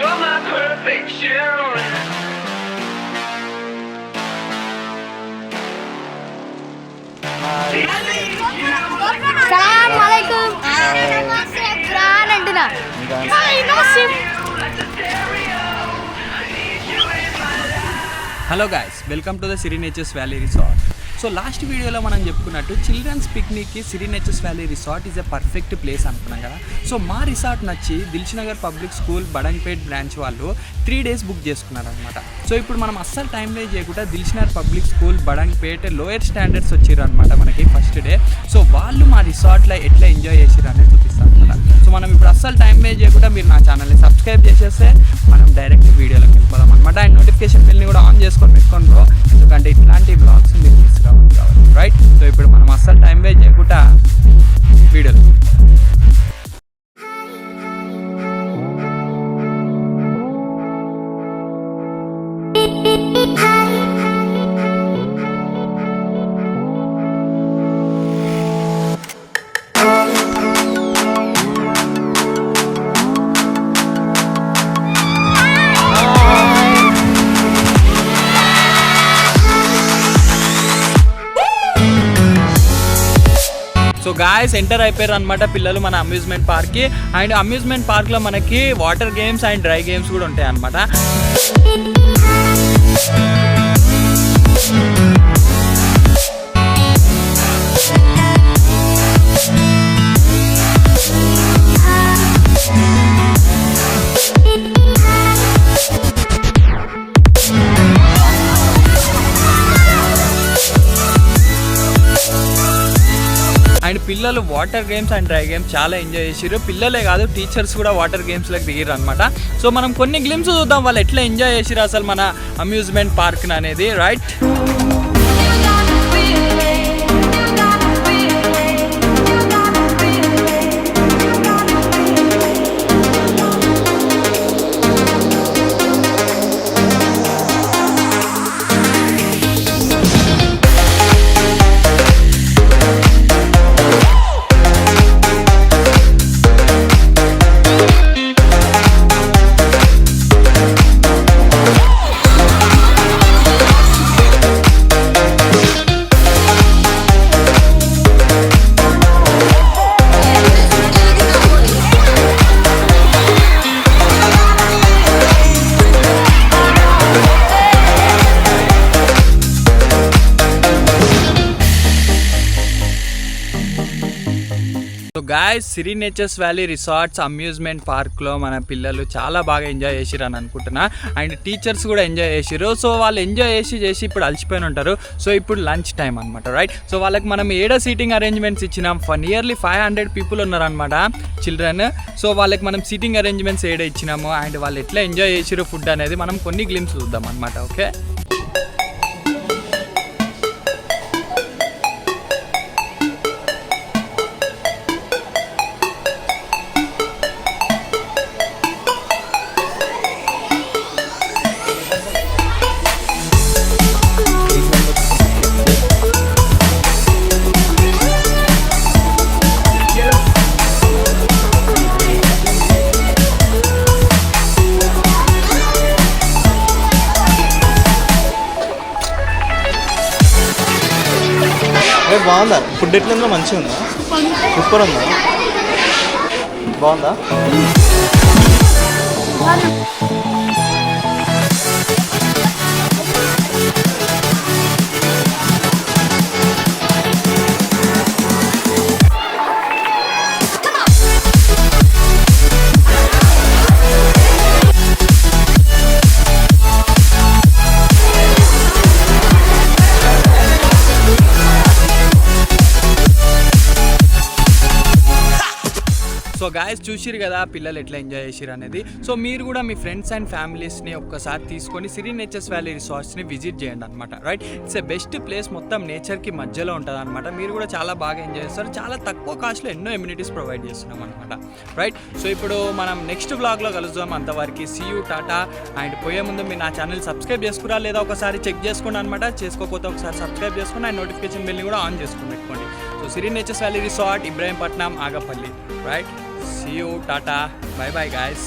You're my perfection. Assalamualaikum. Quran అంటున్నా. Hello guys, welcome to the Siri nature's valley resort. So last వీడియోలో మనం చెప్పుకున్నట్టు children's పిక్నిక్కి Siri nature's valley resort is a perfect place అనుకున్నాం కదా. So మా రిసార్ట్ నచ్చి Dilsukhnagar public school Badangpet branch వాళ్ళు 3 days బుక్ చేసుకున్నారనమాట. సో ఇప్పుడు మనం అస్సలు టైం వేస్ట్ చేయకుండా Dilsukhnagar public school Badangpet lower standards వచ్చారు అనమాట మనకి ఫస్ట్ డే. సో వాళ్ళు మా రిసార్ట్లో ఎట్లా ఎంజాయ్ చేసారు అనేది చూపిస్తాను అనమాట. సో మనం ఇప్పుడు అస్సలు టైం వేస్ట్ చేయకుండా మీరు నా ఛానల్ని సబ్స్క్రైబ్ చేసేస్తే మనం డైరెక్ట్ వీడియోలోకి వెళ్ళిపోదాం అనమాట. అండ్ నోటిఫికేషన్ బిల్ని కూడా ఆన్ చేసుకొని పెట్టుకోండి బ్రో, ఎందుకంటే ఇట్లాంటి బ్లాగ్స్ మీరు మిస్ కావాలి కాబట్టి. రైట్, సో ఇప్పుడు మనం అస్సలు టైం వేస్ట్ చేయకుండా వీడియోలో సో గాయస్ ఎంటర్ అయిపోయారు అనమాట పిల్లలు మన అమ్యూజ్మెంట్ పార్క్కి. అండ్ అమ్యూజ్మెంట్ పార్క్లో మనకి water games and dry games కూడా ఉంటాయి అనమాట. అండ్ పిల్లలు water games and dry games చాలా ఎంజాయ్ చేసారు. పిల్లలే కాదు, టీచర్స్ కూడా వాటర్ గేమ్స్లోకి దిగారు అనమాట. సో మనం కొన్ని గ్లిమ్స్ చూద్దాం వాళ్ళు ఎట్లా ఎంజాయ్ చేసారు అసలు మన అమ్యూజ్మెంట్ పార్క్ అనేది. రైట్, సో గాయస్ సిరి నేచర్స్ వ్యాలీ రిసార్ట్స్ అమ్యూజ్మెంట్ పార్క్లో మన పిల్లలు చాలా బాగా ఎంజాయ్ చేసిరు అని అనుకుంటున్నా. అండ్ టీచర్స్ కూడా ఎంజాయ్ చేసిరు. సో వాళ్ళు ఎంజాయ్ చేసి ఇప్పుడు అలసిపోయి ఉంటారు. సో ఇప్పుడు లంచ్ టైం అనమాట. రైట్, సో వాళ్ళకి మనం 7 సీటింగ్ అరేంజ్మెంట్స్ ఇచ్చినాం. నియర్లీ 500 పీపుల్ ఉన్నారనమాట చిల్డ్రన్. సో వాళ్ళకి మనం సీటింగ్ అరేంజ్మెంట్స్ 7 ఇచ్చినాము. అండ్ వాళ్ళు ఎట్లా ఎంజాయ్ చేసిరు ఫుడ్ అనేది మనం కొన్ని గ్లిమ్స్ చూద్దాం అనమాట. ఓకే, బాగుందా ఫుడ్? ఎట్లుందో మంచిగా ఉందా? సూపర్ ఉందా? బాగుందా? సో గాయస్ చూసిరు కదా పిల్లలు ఎట్లా ఎంజాయ్ చేసిరు అనేది. సో మీరు కూడా మీ ఫ్రెండ్స్ అండ్ ఫ్యామిలీస్ని ఒక్కసారి తీసుకొని సిరి నేచర్స్ వ్యాలీ రిసార్ట్స్ని విజిట్ చేయండి అనమాట. Right, it's a best place, మొత్తం నేచర్కి మధ్యలో ఉంటుంది అనమాట. మీరు కూడా చాలా బాగా ఎంజాయ్ చేస్తారు. చాలా తక్కువ కాస్ట్లో ఎన్నో ఎమ్యూనిటీస్ ప్రొవైడ్ చేస్తున్నాం అనమాట. రైట్, సో ఇప్పుడు మనం నెక్స్ట్ వ్లాగ్లో కలుద్దాం. అంతవరకు సీ యూ, టాటా. అండ్ పోయే ముందు మీరు నా ఛానల్ సబ్స్క్రైబ్ చేసుకురా లేదా ఒకసారి చెక్ చేసుకోండి అనమాట. చేసుకోకపోతే ఒకసారి సబ్స్క్రైబ్ చేసుకుని అండ్ నోటిఫికేషన్ బిల్ని కూడా ఆన్ చేసుకుని పెట్టుకోండి. So Siri nature's valley resort, Ibrahimpatnam, Agapalli. Right, see you, tata, bye bye guys.